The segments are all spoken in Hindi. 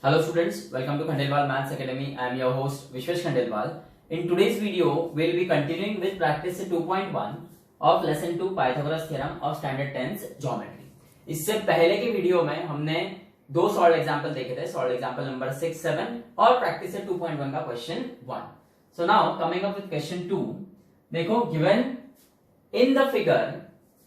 Hello students, welcome to Khandelwal Maths Academy. I am your host Vishwesh Khandelwal. In today's video, we'll be continuing with practice 2.1 of lesson 2 Pythagoras theorem of standard 10th geometry. इससे पहले के वीडियो में हमने दो सॉल्व एग्जांपल देखे थे, सॉल्व एग्जांपल नंबर 6, 7 और प्रैक्टिस 2.1 का question 1. So now coming up with question 2. देखो given in the figure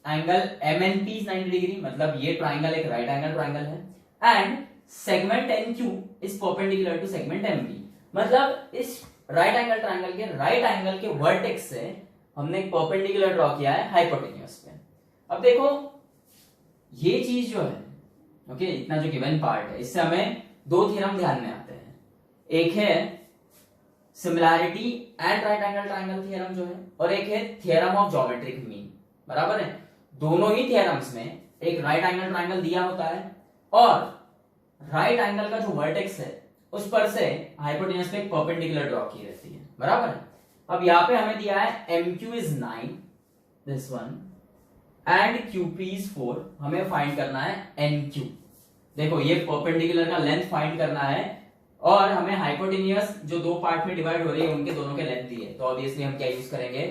angle MNP is 90 degree, मतलब ये ट्राइंगल एक राइट एंगल ट्राइंगल है and segment NQ is perpendicular to segment MP. मतलब इस राइट एंगल ट्राइंगल के राइट एंगल के वर्टेक्स से हमने एक परपेंडिकुलर ड्रॉ किया है हाइपोटेन्यूज पे. अब देखो ये चीज जो है, ओके, इतना जो गिवन पार्ट है, इससे हमें दो थ्योरम ध्यान में आते हैं. एक है similarity and right angle triangle theorem जो है, और एक है थ्योरम ऑफ ज्योमेट्रिक मीन. बराबर है. दोनों ही थ्योरम्स में एक राइट एंगल ट्राइंगल दिया होता है और राइट एंगल का जो वर्टेक्स है उस पर से हाइपोटेन्यूज पे एक परपेंडिकुलर ड्रॉ की रहती है. बराबर है. अब यहाँ पे हमें दिया है MQ is 9, this one, and QP is 4. हमें फाइंड करना है NQ. देखो ये परपेंडिकुलर का लेंथ फाइंड करना है और हमें हाइपोटेन्यूज जो दो पार्ट में डिवाइड हो रही है उनके दोनों के लेंथ दिए, तो ऑब्वियसली हम क्या यूज करेंगे,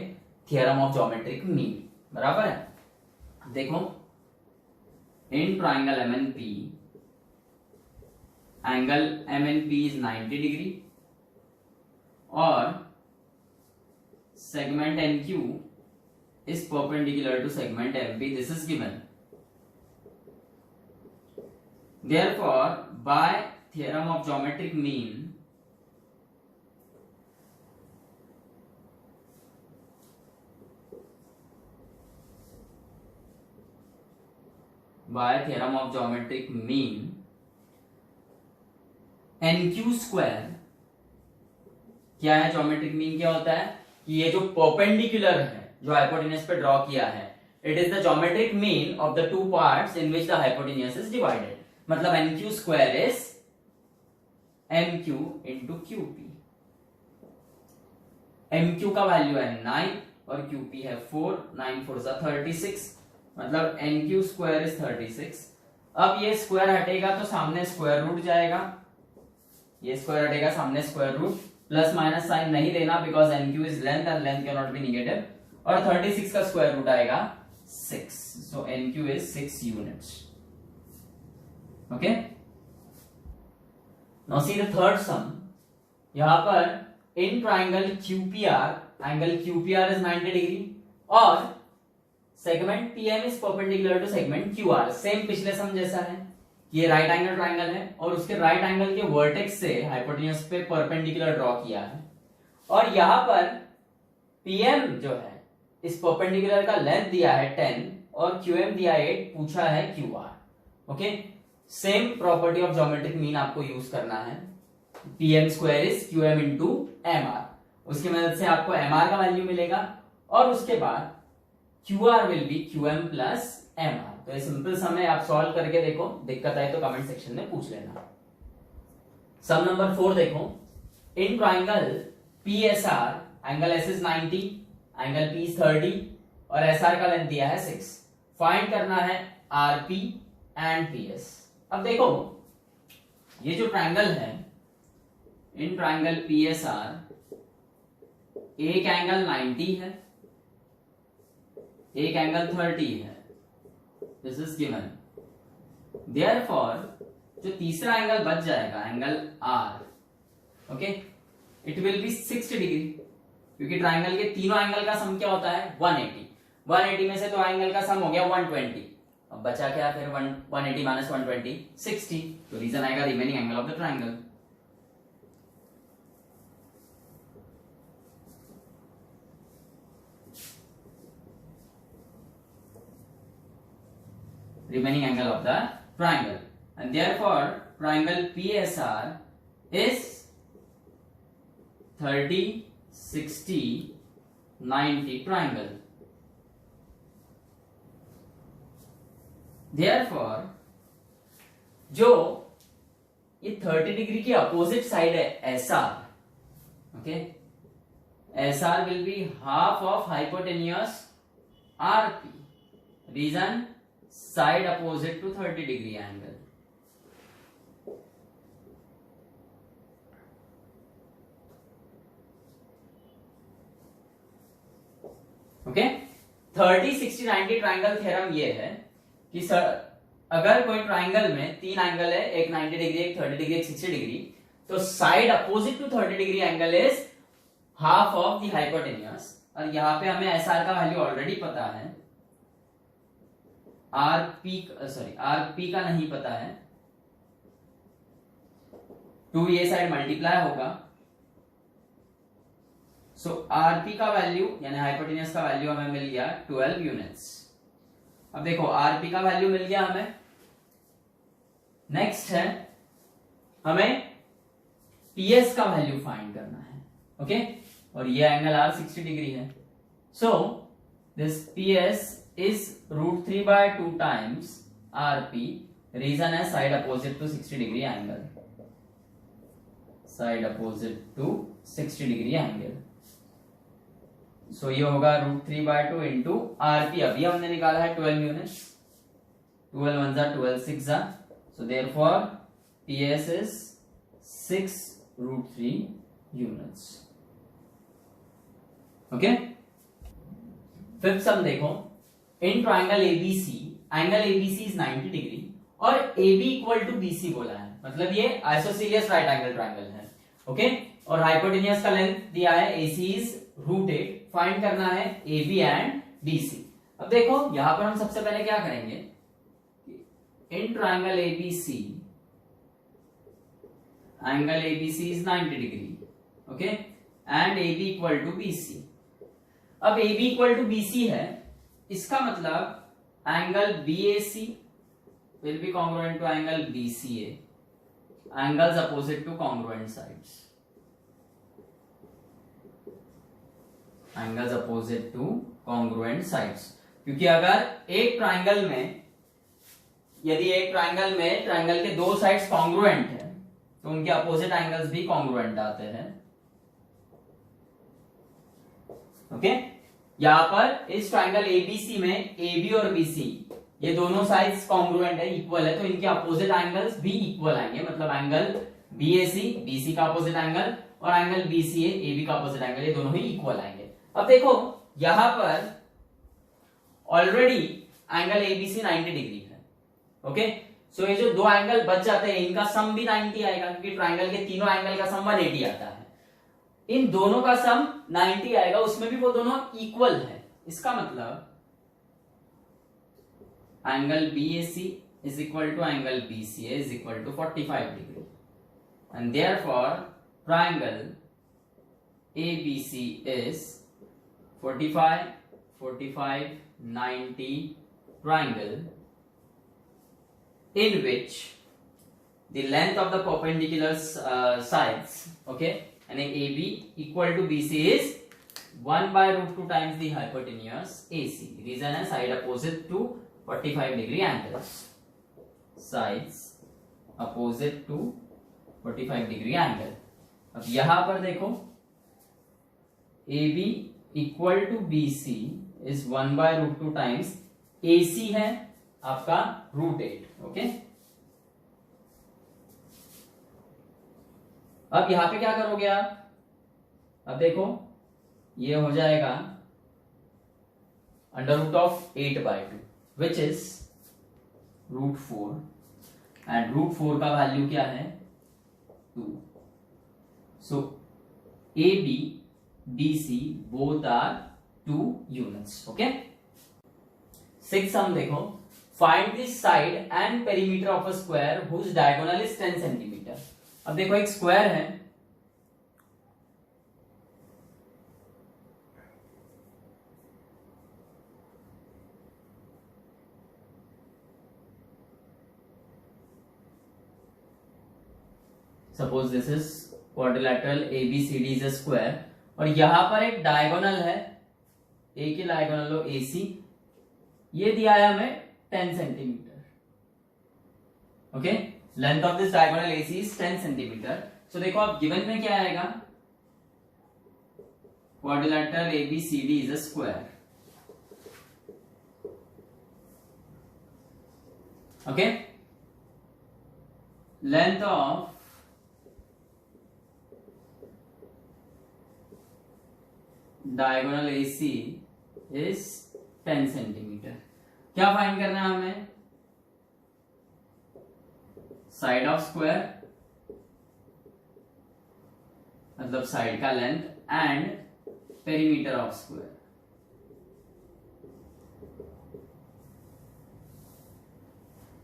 थ्योरम ऑफ ज्योमेट्रिक मीन. बराबर है. देखो in triangle MNP angle MNP is 90 degree और segment NQ is perpendicular to segment MP. This is given. Therefore, by theorem of geometric mean, NQ square, क्या है ज्योमेट्रिक मीन, क्या होता है कि ये जो परपेंडिकुलर है जो हाइपोटेन्यूज पे ड्रॉ किया है, it is the geometric mean of the two parts in which the hypotenuse is divided. मतलब NQ square is MQ into QP. MQ का वैल्यू है 9 और QP है 4. 9 4 जा 36, मतलब NQ स्क्वायर इज 36. अब ये स्क्वायर हटेगा तो सामने स्क्वायर रूट जाएगा, ये स्क्वायर हटेगा सामने square root. Plus minus sign नहीं देना because NQ is length and length can not be negative. और 36 का स्क्वायर रूट आएगा 6. So NQ is 6 units. Okay, now see the third sum. यहां पर in triangle QPR, angle QPR is 90 degree और segment PM is perpendicular to segment QR. Same पिछले सम जैसा है, ये राइट एंगल ट्राइंगल है और उसके राइट एंगल के वर्टेक्स से हाइपोटेन्यूज पे परपेंडिकुलर ड्रॉ किया है. और यहां पर PM जो है इस परपेंडिकुलर का लेंथ दिया है 10 और QM दिया है 8, पूछा है QR. Okay, same property of geometric mean आपको यूज करना है. PM square is QM into MR. उसकी मदद से आपको MR का वैल्यू मिलेगा और उसके बाद QR will be QM plus MR. तो ये सिंपल सम है, आप सॉल्व करके देखो, दिक्कत आए तो कमेंट सेक्शन में पूछ लेना. सम नंबर 4 देखो. In triangle PSR angle S is 90, angle P is 30 और SR का लेंथ दिया है 6. फाइंड करना है RP एंड PS. अब देखो ये जो ट्राइंगल है, इन ट्राइंगल PSR एक एंगल 90 है, एक एंगल 30 है. This is given. देयरफॉर जो तीसरा एंगल बच जाएगा, angle R, okay, it will be 60 degree, क्योंकि ट्राइंगल के तीनों एंगल का सम क्या होता है 180. 180 में से तो एंगल का सम हो गया 120. अब बचा क्या फिर 180 माइनस 120 60. तो रीजन आएगा remaining angle of the triangle. remaining angle of the triangle, and therefore triangle PSR is 30 60 90 triangle. Therefore जो ये 30 डिग्री की अपोजिट साइड है SR, okay, SR will be half of hypotenuse RP. Reason, side opposite to 30 degree angle. Okay 30 60 90 triangle theorem ये है कि सर अगर कोई ट्राइंगल में तीन एंगल है, एक 90 डिग्री, एक 30 डिग्री, एक 60 डिग्री, तो side opposite to 30 degree angle is half of the hypotenuse. और यहां पे हमें एस आर का वैल्यू ऑलरेडी पता है, आरपी का नहीं पता है, 2 ये साइड मल्टीप्लाई होगा, सो आरपी का वैल्यू यानी हाइपोटेन्यूज का वैल्यू हमें मिल गया 12 यूनिट्स। अब देखो आरपी का वैल्यू मिल गया हमें, नेक्स्ट है हमें पीएस का वैल्यू फाइंड करना है। ओके और ये एंगल आर 60 डिग्री है, so this PS is √3 by 2 times RP. Reason है side opposite to 60 degree angle. Side opposite to 60 degree angle. So ये होगा √3 by 2 into RP. अभी हमने निकाला है 12 units. 12 1 जा 12 6 जा. So therefore PS is 6 √3 units. Okay. Fifth सम देखो, in triangle ABC angle ABC is 90 degree और AB इक्वल टू BC बोला है, मतलब ये आइसोसेलियस राइट एंगल ट्राइंगल है। ओके और हाइपोटेन्यूज का लेंथ दिया है AC इज √8, फाइंड करना है AB एंड BC। अब देखो यहां पर हम सबसे पहले क्या करेंगे, in triangle ABC angle ABC is 90 degree, okay and AB equal to BC। अब AB इक्वल टू BC है, इसका मतलब angle BAC will be congruent to angle BCA, angles opposite to congruent sides, angles opposite to congruent sides। क्योंकि अगर एक ट्राइंगल में, यदि एक ट्राइंगल में ट्राइंगल के दो साइड्स कॉन्ग्रुएंट है तो उनके अपोजिट एंगल्स भी कॉन्ग्रुएंट आते हैं। ओके यहां पर इस ट्राइंगल एबीसी में AB और BC ये दोनों साइड्स कॉन्ग्रुएंट है, इक्वल है, तो इनके अपोजिट एंगल्स भी इक्वल आएंगे, मतलब एंगल BAC BC का अपोजिट एंगल और एंगल BCA AB का अपोजिट एंगल, ये दोनों ही इक्वल आएंगे। अब देखो यहां पर ऑलरेडी एंगल ABC 90 डिग्री है। ओके सो ये जो दो एंगल बच जाते हैं इनका सम भी 90 आएगा, क्योंकि ट्राइंगल के तीनों एंगल का सम 180 आता है। इन दोनों का सम 90 आएगा, उसमें भी वो दोनों इक्वल है। इसका मतलब angle BAC is equal to angle BCA is equal to 45 degree, and therefore triangle ABC is 45 45 90 triangle in which the length of the perpendicular sides, okay, and AB equal to BC is 1 by √2 times the hypotenuse AC. Reason है side opposite to 45 degree angles, sides opposite to 45 degree angle। अब यहां पर देखो AB equal to BC is 1 by √2 times AC है आपका √8। ओके अब यहां पे क्या करोगे आप, अब देखो ये हो जाएगा √8/2 which is √4 and √4 का वैल्यू क्या है 2। so AB BC both are 2 units। Okay six sum देखो, find the side and perimeter of a square whose diagonal is 10 centimetre. अब देखो एक स्क्वायर है, suppose this is quadrilateral ABCD is a square, और यहां पर एक डायगोनल है, एक ही डायगोनल हो AC, ये दिया है हमें 10 centimetre. Okay length of this diagonal AC is 10 centimetre. So देखो अब गिवन में क्या आएगा, quadrilateral ABCD is a square. Okay length of diagonal AC is 10 centimetre. क्या फाइंड करना है हमें? साइड ऑफ स्क्वायर मतलब साइड का length and perimeter of square.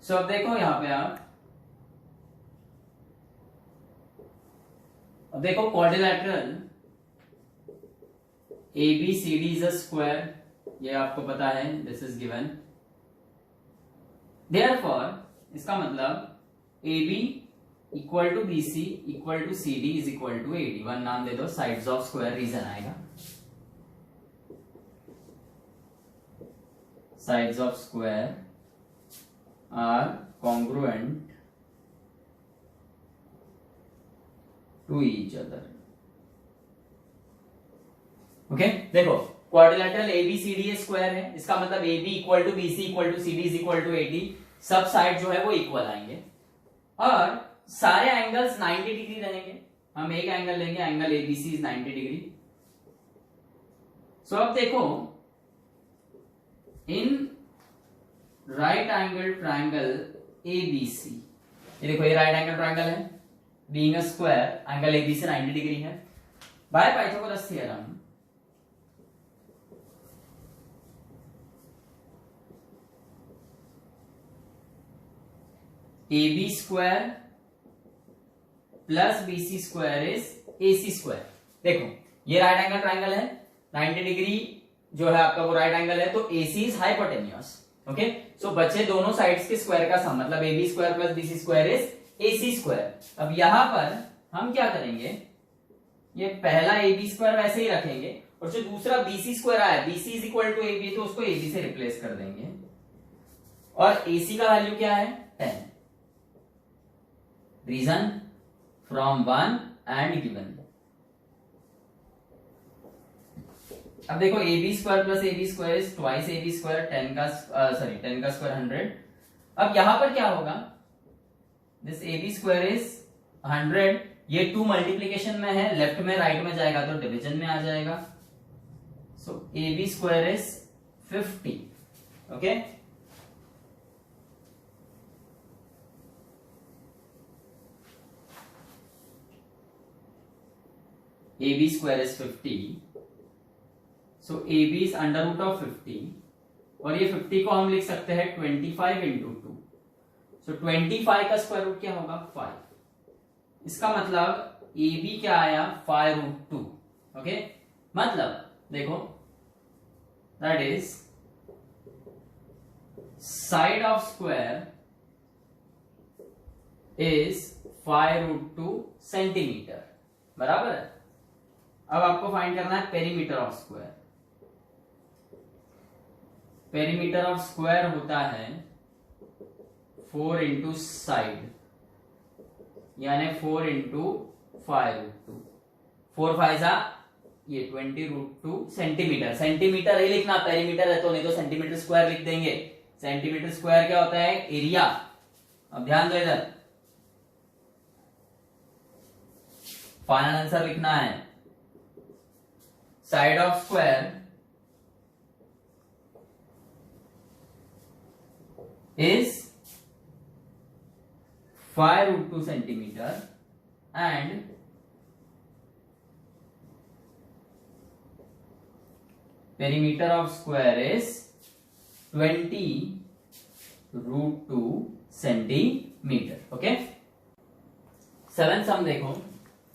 So अब देखो यहां पे अब देखो quadrilateral ABCD is a square, ये आपको पता है, दिस इज गिवन। देयरफॉर इसका मतलब AB equal to BC equal to CD is equal to AD। One नाम दे दो, साइड्स ऑफ स्क्वायर रीजन आएगा। Sides of square are congruent to each other. Okay, देखो क्वाड्रिलैटरल ABCD स्क्वायर है, इसका मतलब AB equal to BC equal to CD is equal to AD। सब साइड जो है वो इक्वल आएंगे और सारे एंगल्स 90 डिग्री रहेंगे। हम एक एंगल लेंगे, angle ABC is 90 degree. So अब देखो in right angle triangle ABC, ये देखो ये राइट एंगल ट्रायंगल है, being a square angle ABC 90 degree है। By Pythagoras theorem AB square plus BC square is AC square. देखो ये राइट एंगल ट्रायंगल है, 90 डिग्री जो है आपका वो राइट एंगल है, तो AC इज हाइपोटेन्यूस। ओके, सो बचे दोनों साइड्स के स्क्वायर का सम, मतलब AB square plus BC square is AC square. अब यहां पर हम क्या करेंगे, ये पहला AB स्क्वायर वैसे ही रखेंगे और जो दूसरा BC स्क्वायर आया, BC is equal to AB, तो उसको AB से रिप्लेस कर देंगे और AC का वैल्यू क्या है 10। Reason from 1 and given. अब देखो AB square plus AB square is twice AB square, 10 का स्क्वायर 100। अब यहां पर क्या होगा, दिस AB स्क्वायर इज 100, ये 2 मल्टीप्लीकेशन में है, लेफ्ट में राइट में जाएगा तो डिवीजन में आ जाएगा। So AB square is 50। Okay, AB square is 50, so AB is under root of 50 और ये 50 को हम लिख सकते हैं 25 इंटू 2। सो 25 का स्क्वायर रूट क्या होगा 5। इसका मतलब AB क्या आया 5 रूट 2। ओके, मतलब देखो that is side of square is 5 root 2 centimetre, बराबर है। अब आपको फाइंड करना है perimeter of square. Perimeter of square होता है 4 इंटू साइड, यानी 4 इंटू 5 रूट 2। 4 5 जा ये 20 रूट 2 सेंटीमीटर। सेंटीमीटर ही लिखना, पेरीमीटर है तो, नहीं तो सेंटीमीटर स्क्वायर लिख देंगे। सेंटीमीटर स्क्वायर क्या होता है एरिया। अब ध्यान दो इधर, फाइनल आंसर लिखना है side of square is 5 root 2 centimeter and perimeter of square is 20 root 2 centimeter. Okay, 7th sum देखो,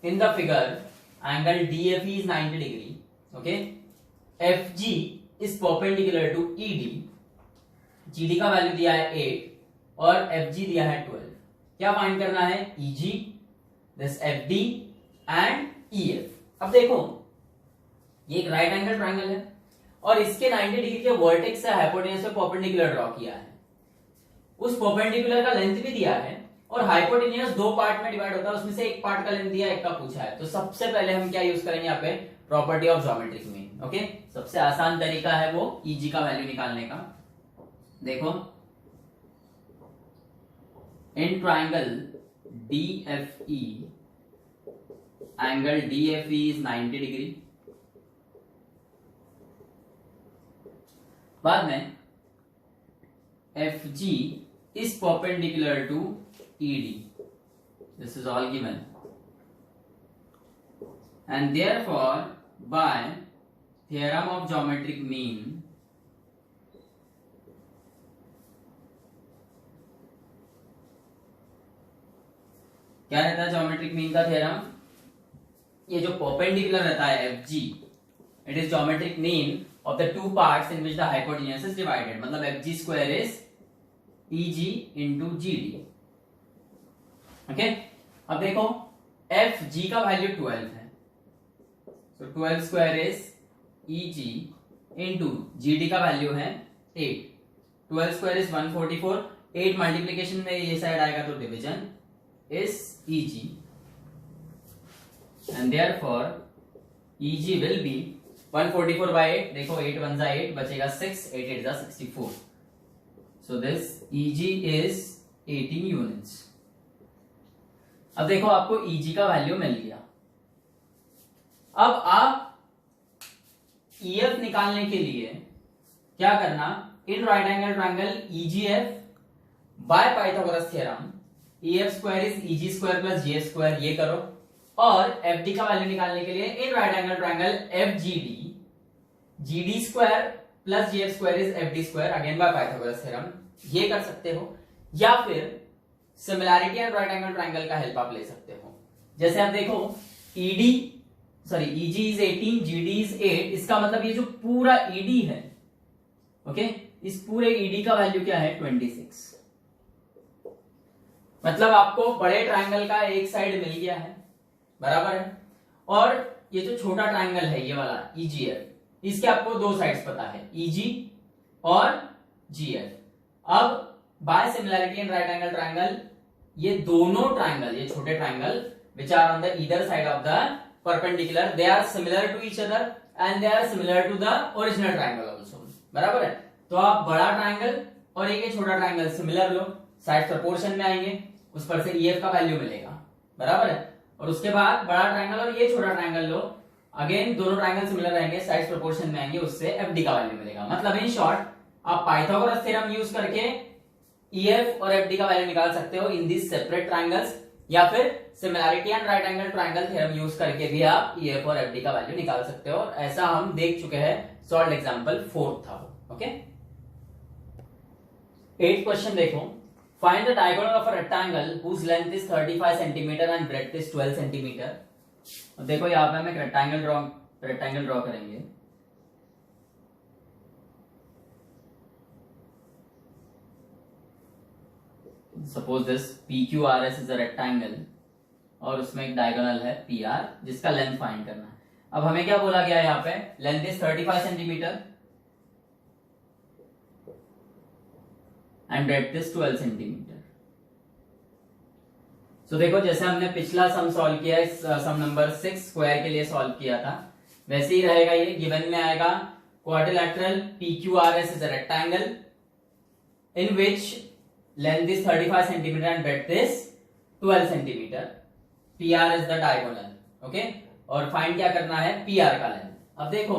in the figure angle DFE is 90 degree. Okay, FG is perpendicular to ED, GD का वैल्यू दिया है 8 और FG दिया है 12। क्या फाइंड करना है EG, this FD and EF। अब देखो ये एक राइट एंगल ट्रायंगल है और इसके 90 डिग्री के वर्टेक्स से हाइपोटेन्यूज पे परपेंडिकुलर ड्रॉ किया है। उस परपेंडिकुलर का लेंथ भी दिया है और हाइपोटेन्यूज 2 पार्ट में डिवाइड होता है, उसमें से एक पार्ट का लेंथ दिया, एक का पूछा है। तो सबसे पहले हम क्या यूज करेंगे यहाँ पे, property of geometric mean. Okay, सबसे आसान तरीका है वो EG का वैल्यू निकालने का। देखो in triangle DFE, angle DFE is 90 degree बाद में F G is perpendicular to ED, this is all given, and therefore by theorem of geometric mean क्या रहता है ज्योमेट्रिक मीन का थ्योरम, ये जो परपेंडिकुलर रहता है F G, it is geometric mean of the two parts in which the hypotenuse is divided, मतलब F G square is E G into G D. Okay, अब देखो एफ जी का वैल्यू 12 है, so 12 square is E G into G D का वैल्यू है 8, 12 स्क्वायर इज 144, 8 मल्टीप्लीकेशन में ये साइड आएगा तो division is EG, and therefore EG will be 144 by 8, देखो 8 1 जा 8 बचेगा 6, 8 8 जा 64, so this EG is 18 units। अब देखो आपको EG का वैल्यू मिल गया, अब आप EF निकालने के लिए क्या करना, इन right angle triangle EGF bye Pythagoras theorem EF square is EG square plus GF square, ये करो, और FD का वैल्यू निकालने के लिए इन right angle triangle FGD GD square plus GF square is FD square, again bye Pythagoras theorem, ये कर सकते हो, या फिर similarity and right angle triangle का हेल्प आप ले सकते हो। जैसे आप देखो EG इज 18, GD इज 8, इसका मतलब ये जो पूरा ED है, ओके, इस पूरे ED का वैल्यू क्या है 26, मतलब आपको बड़े ट्रायंगल का एक साइड मिल गया है, बराबर है, और ये जो छोटा ट्रायंगल है ये वाला EGF, इसके आपको दो साइड्स पता है, EG और GF। अब by similarity in right angle triangle ये दोनों ट्रायंगल, ये छोटे triangle which are on the either side of the perpendicular, they are similar to each other and they are similar to the original triangle also, बराबर है। तो आप बड़ा ट्रायंगल और एक छोटा ट्रायंगल सिमिलर लो, साइड प्रोपोर्शन में आएंगे, उस पर से EF का वैल्यू मिलेगा, बराबर है, और उसके बाद बड़ा ट्रायंगल और ये छोटा ट्रायंगल लो, अगेन दोनों ट्रायंगल सिमिलर रहेंगे, साइड प्रोपोर्शन में आएंगे, उससे FD का वैल्यू मिलेगा। मतलब इन शॉर्ट आप पाइथागोरस थ्योरम यूज करके EF और FD का वैल्यू निकाल सकते हो इन दिस सेपरेट ट्रायंगल्स, या फिर similarity and right angle triangle theorem use करके भी आप EF और FD का वैल्यू निकाल सकते हो, ऐसा हम देख चुके हैं, सॉल्व एग्जांपल 4 था। ओके, 8th क्वेश्चन देखो, find the diagonal of a rectangle whose length is 35 centimeter and breadth is 12 centimeter। अब देखो यहाँ पे हम एक रेक्टेंगल ड्रॉ करेंगे, suppose this PQRS is a rectangle और उसमें एक डायगोनल है PR जिसका लेंथ फाइंड करना है। अब हमें क्या बोला गया है यहाँ पे, length is 35 centimetre and breadth is 12 centimetre. So देखो जैसे हमने पिछला सम सॉल्व किया है, सम नंबर 6 स्क्वायर के लिए सॉल्व किया था, वैसे ही रहेगा ये। गिवन में आएगा quadrilateral PQRS is a rectangle in which length is 35 centimetre and breadth is 12 centimetre, PR is the diagonal, okay, और फाइंड क्या करना है, PR का लेंथ। अब देखो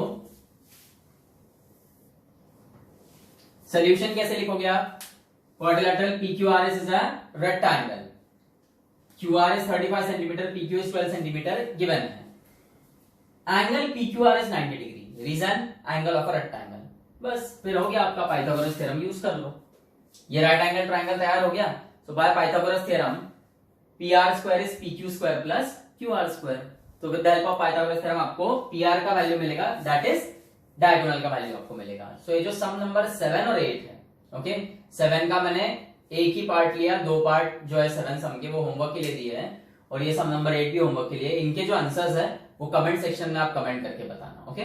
सोल्यूशन कैसे लिखोगे आप, quadrilateral PQRS is a rectangle, QR is 35 centimeter, PQ is 12 centimeter, given है। Angle PQR is 90 degree, reason angle of a rectangle, बस फिर हो गया आपका पाइथागोरस थ्योरम यूज कर लो, ये राइट एंगल ट्रायंगल तैयार हो गया। So by Pythagoras theorem PR square is PQ square plus QR square, तो with the help of Pythagoras theorem आपको PR का वैल्यू मिलेगा, दैट इज डायगोनल का वैल्यू आपको मिलेगा। सो ये जो सम नंबर 7 और 8 है, ओके, 7 का मैंने एक ही पार्ट लिया, 2 पार्ट जो है 7 सम के वो होमवर्क के लिए दिए हैं, और ये सम नंबर 8 भी होमवर्क के लिए। इनके जो आंसर्स है वो कमेंट सेक्शन में आप कमेंट करके बताना, ओके।